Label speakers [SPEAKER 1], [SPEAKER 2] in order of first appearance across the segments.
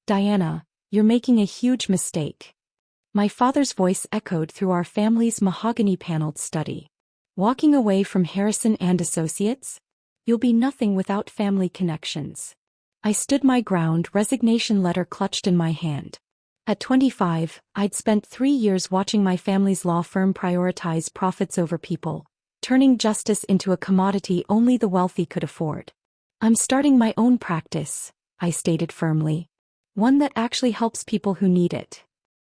[SPEAKER 1] Diana, you're making a huge mistake. My father's voice echoed through our family's mahogany-paneled study. Walking away from Harrison and Associates? You'll be nothing without family connections. I stood my ground, resignation letter clutched in my hand. At 25, I'd spent 3 years watching my family's law firm prioritize profits over people, turning justice into a commodity only the wealthy could afford. I'm starting my own practice, I stated firmly. One that actually helps people who need it.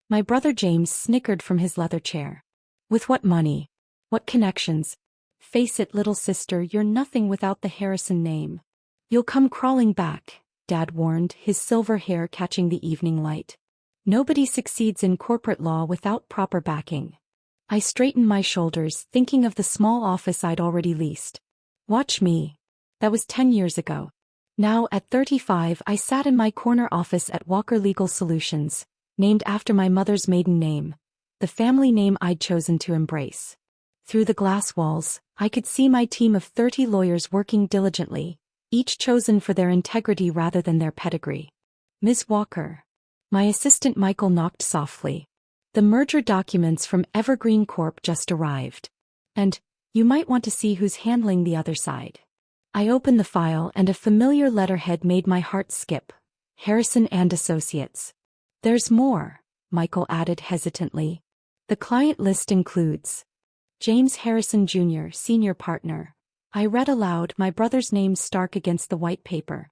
[SPEAKER 1] My brother James snickered from his leather chair. With what money? What connections? Face it, little sister, you're nothing without the Harrison name. You'll come crawling back, Dad warned, his silver hair catching the evening light. Nobody succeeds in corporate law without proper backing. I straightened my shoulders, thinking of the small office I'd already leased. Watch me. That was 10 years ago. Now, at 35, I sat in my corner office at Walker Legal Solutions, named after my mother's maiden name, the family name I'd chosen to embrace. Through the glass walls, I could see my team of 30 lawyers working diligently, each chosen for their integrity rather than their pedigree. Ms. Walker. My assistant Michael knocked softly. The merger documents from Evergreen Corp just arrived. And, you might want to see who's handling the other side. I opened the file and a familiar letterhead made my heart skip. Harrison and Associates. There's more, Michael added hesitantly. The client list includes James Harrison Jr., senior partner. I read aloud, my brother's name stark against the white paper.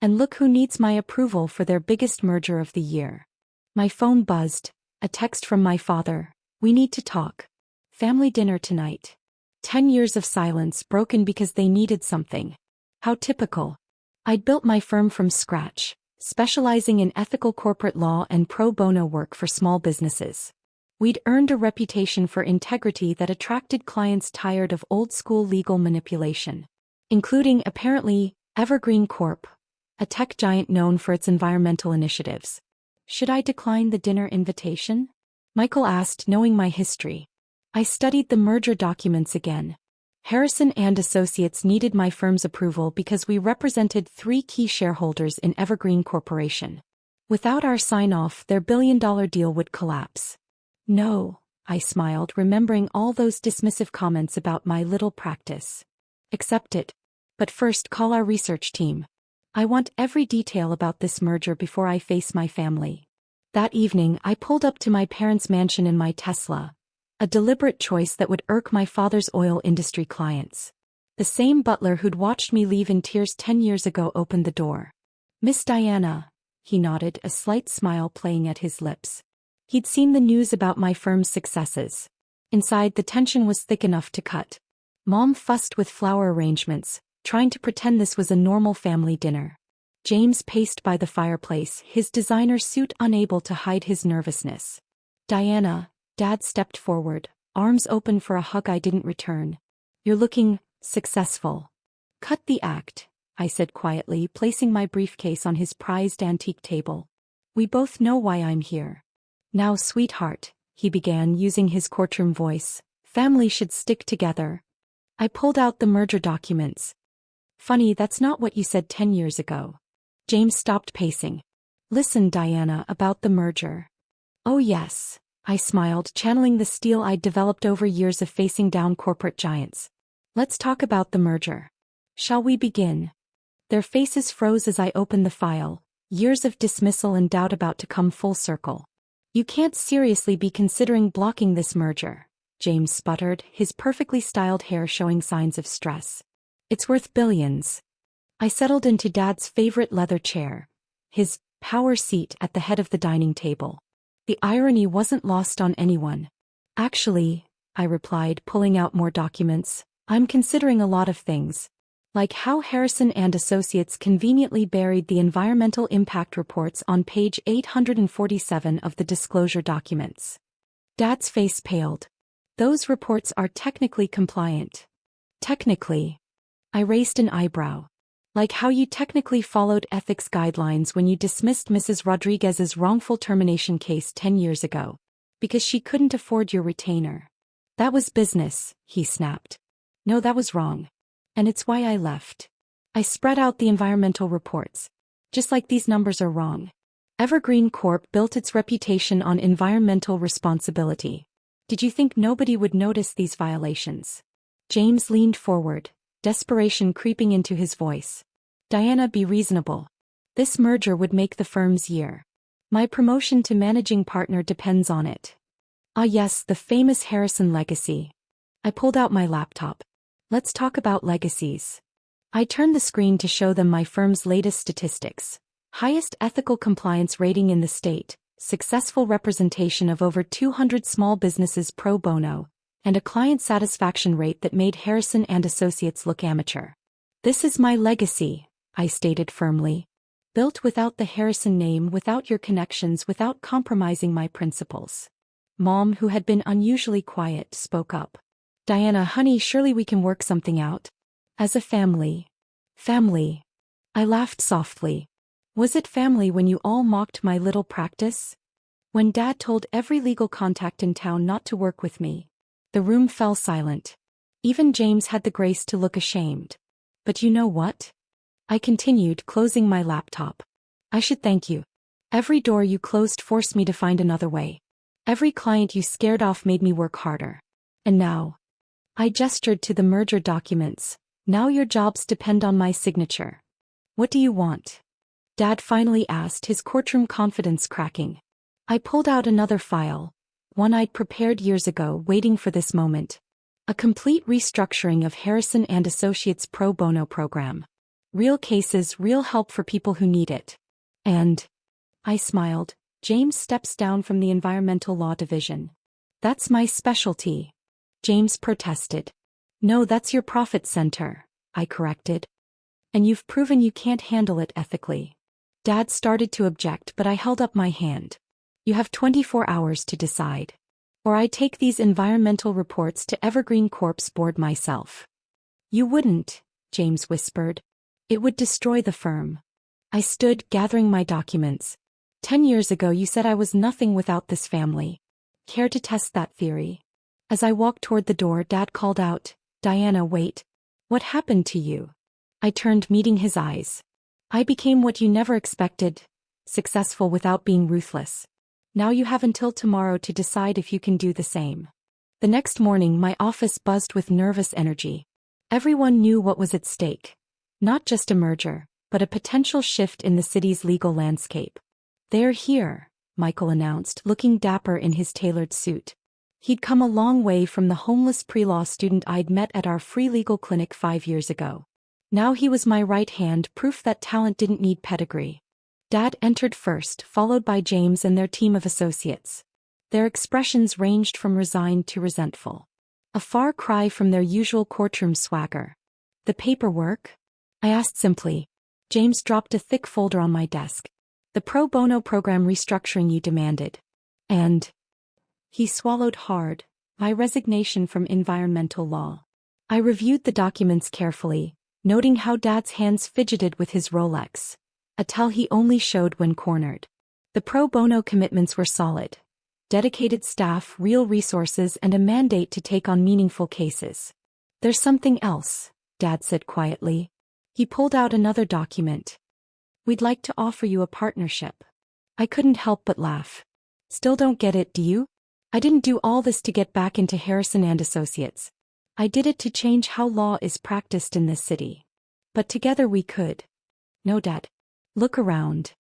[SPEAKER 1] And look who needs my approval for their biggest merger of the year. My phone buzzed. A text from my father. We need to talk. Family dinner tonight. 10 years of silence broken because they needed something. How typical. I'd built my firm from scratch, specializing in ethical corporate law and pro bono work for small businesses. We'd earned a reputation for integrity that attracted clients tired of old-school legal manipulation. Including, apparently, Evergreen Corp., a tech giant known for its environmental initiatives. Should I decline the dinner invitation? Michael asked, knowing my history. I studied the merger documents again. Harrison and Associates needed my firm's approval because we represented 3 key shareholders in Evergreen Corporation. Without our sign-off, their billion-dollar deal would collapse. No, I smiled, remembering all those dismissive comments about my little practice. Accept it. But first, call our research team. I want every detail about this merger before I face my family. That evening, I pulled up to my parents' mansion in my Tesla, a deliberate choice that would irk my father's oil industry clients. The same butler who'd watched me leave in tears 10 years ago opened the door. Miss Diana, he nodded, a slight smile playing at his lips. He'd seen the news about my firm's successes. Inside, the tension was thick enough to cut. Mom fussed with flower arrangements, trying to pretend this was a normal family dinner. James paced by the fireplace, his designer suit unable to hide his nervousness. Diana, Dad stepped forward, arms open for a hug I didn't return. You're looking successful. Cut the act, I said quietly, placing my briefcase on his prized antique table. We both know why I'm here. Now, sweetheart, he began, using his courtroom voice, family should stick together. I pulled out the merger documents. Funny, that's not what you said 10 years ago. James stopped pacing. Listen, Diana, about the merger. Oh yes, I smiled, channeling the steel I'd developed over years of facing down corporate giants. Let's talk about the merger. Shall we begin? Their faces froze as I opened the file, years of dismissal and doubt about to come full circle. You can't seriously be considering blocking this merger, James sputtered, his perfectly styled hair showing signs of stress. It's worth billions. I settled into Dad's favorite leather chair, his power seat at the head of the dining table. The irony wasn't lost on anyone. Actually, I replied, pulling out more documents, I'm considering a lot of things. Like how Harrison and Associates conveniently buried the environmental impact reports on page 847 of the disclosure documents. Dad's face paled. Those reports are technically compliant. Technically. I raised an eyebrow. Like how you technically followed ethics guidelines when you dismissed Mrs. Rodriguez's wrongful termination case 10 years ago. Because she couldn't afford your retainer. That was business, he snapped. No, that was wrong. And it's why I left. I spread out the environmental reports. Just like these numbers are wrong. Evergreen Corp built its reputation on environmental responsibility. Did you think nobody would notice these violations? James leaned forward, desperation creeping into his voice. Diana, be reasonable. This merger would make the firm's year. My promotion to managing partner depends on it. Ah yes, the famous Harrison legacy. I pulled out my laptop. Let's talk about legacies. I turned the screen to show them my firm's latest statistics. Highest ethical compliance rating in the state, successful representation of over 200 small businesses pro bono, and a client satisfaction rate that made Harrison and Associates look amateur. This is my legacy, I stated firmly. Built without the Harrison name, without your connections, without compromising my principles. Mom, who had been unusually quiet, spoke up. Diana, honey, surely we can work something out. As a family. Family. I laughed softly. Was it family when you all mocked my little practice? When Dad told every legal contact in town not to work with me? The room fell silent. Even James had the grace to look ashamed. But you know what? I continued, closing my laptop. I should thank you. Every door you closed forced me to find another way. Every client you scared off made me work harder. And now. I gestured to the merger documents. Now your jobs depend on my signature. What do you want? Dad finally asked, his courtroom confidence cracking. I pulled out another file. One I'd prepared years ago, waiting for this moment. A complete restructuring of Harrison and Associates pro bono program. Real cases, real help for people who need it. And, I smiled, James steps down from the Environmental Law Division. That's my specialty. James protested. No, that's your profit center, I corrected. And you've proven you can't handle it ethically. Dad started to object, but I held up my hand. You have 24 hours to decide. Or I take these environmental reports to Evergreen Corp's board myself. You wouldn't, James whispered. It would destroy the firm. I stood, gathering my documents. 10 years ago you said I was nothing without this family. Care to test that theory? As I walked toward the door, Dad called out, Diana, wait. What happened to you? I turned, meeting his eyes. I became what you never expected, successful without being ruthless. Now you have until tomorrow to decide if you can do the same. The next morning my office buzzed with nervous energy. Everyone knew what was at stake. Not just a merger, but a potential shift in the city's legal landscape. They're here, Michael announced, looking dapper in his tailored suit. He'd come a long way from the homeless pre-law student I'd met at our free legal clinic 5 years ago. Now he was my right hand, proof that talent didn't need pedigree. Dad entered first, followed by James and their team of associates. Their expressions ranged from resigned to resentful. A far cry from their usual courtroom swagger. The paperwork? I asked simply. James dropped a thick folder on my desk. The pro bono program restructuring you demanded. And he swallowed hard. My resignation from environmental law. I reviewed the documents carefully, noting how Dad's hands fidgeted with his Rolex, a tell he only showed when cornered. The pro bono commitments were solid. Dedicated staff, real resources, and a mandate to take on meaningful cases. There's something else, Dad said quietly. He pulled out another document. We'd like to offer you a partnership. I couldn't help but laugh. Still don't get it, do you? I didn't do all this to get back into Harrison and Associates. I did it to change how law is practiced in this city. But together we could. No, Dad. Look around.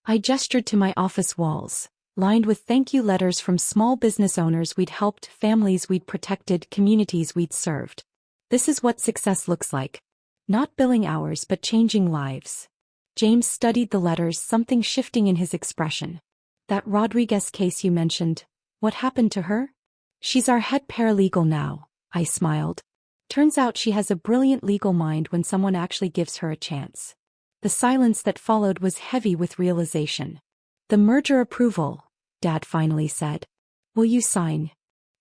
[SPEAKER 1] I gestured to my office walls, lined with thank you letters from small business owners we'd helped, families we'd protected, communities we'd served. This is what success looks like. Not billing hours but changing lives. James studied the letters, something shifting in his expression. That Rodriguez case you mentioned, what happened to her? She's our head paralegal now, I smiled. Turns out she has a brilliant legal mind when someone actually gives her a chance. The silence that followed was heavy with realization. The merger approval, Dad finally said. Will you sign?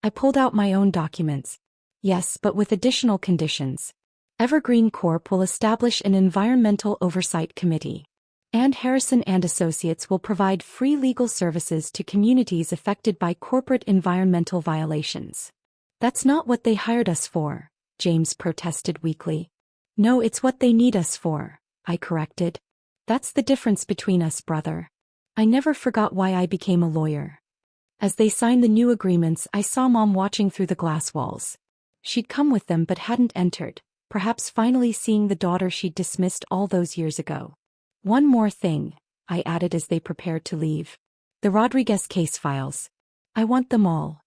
[SPEAKER 1] I pulled out my own documents. Yes, but with additional conditions. Evergreen Corp will establish an environmental oversight committee. And Harrison and Associates will provide free legal services to communities affected by corporate environmental violations. That's not what they hired us for, James protested weakly. No, it's what they need us for, I corrected. That's the difference between us, brother. I never forgot why I became a lawyer. As they signed the new agreements, I saw Mom watching through the glass walls. She'd come with them but hadn't entered, perhaps finally seeing the daughter she'd dismissed all those years ago. One more thing, I added as they prepared to leave. The Rodriguez case files. I want them all.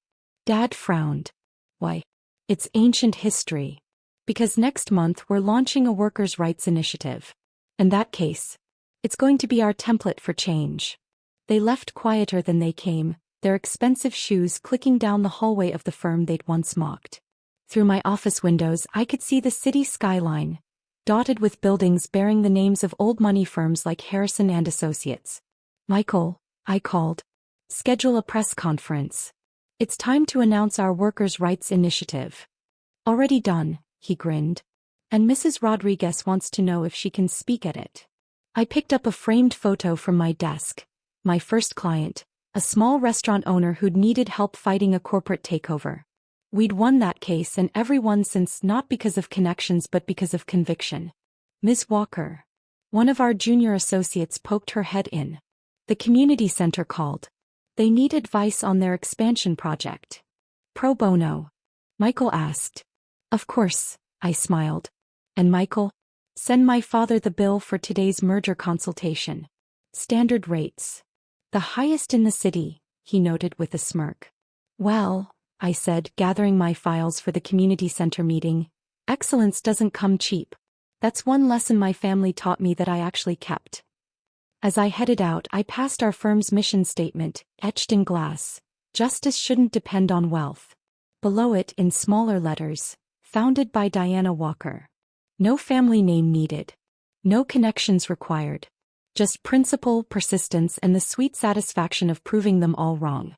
[SPEAKER 1] Dad frowned. Why? It's ancient history. Because next month we're launching a workers' rights initiative. In that case, it's going to be our template for change. They left quieter than they came, their expensive shoes clicking down the hallway of the firm they'd once mocked. Through my office windows I could see the city skyline, dotted with buildings bearing the names of old money firms like Harrison and Associates. Michael, I called. Schedule a press conference. It's time to announce our workers' rights initiative. Already done, he grinned. And Mrs. Rodriguez wants to know if she can speak at it. I picked up a framed photo from my desk. My first client, a small restaurant owner who'd needed help fighting a corporate takeover. We'd won that case and everyone since, not because of connections but because of conviction. Ms. Walker. One of our junior associates poked her head in. The community center called. They need advice on their expansion project. Pro bono? Michael asked. Of course, I smiled. And Michael? Send my father the bill for today's merger consultation. Standard rates. The highest in the city, he noted with a smirk. Well, I said, gathering my files for the community center meeting, excellence doesn't come cheap. That's one lesson my family taught me that I actually kept. As I headed out, I passed our firm's mission statement, etched in glass. Justice shouldn't depend on wealth. Below it, in smaller letters, founded by Diana Walker. No family name needed. No connections required. Just principle, persistence, and the sweet satisfaction of proving them all wrong.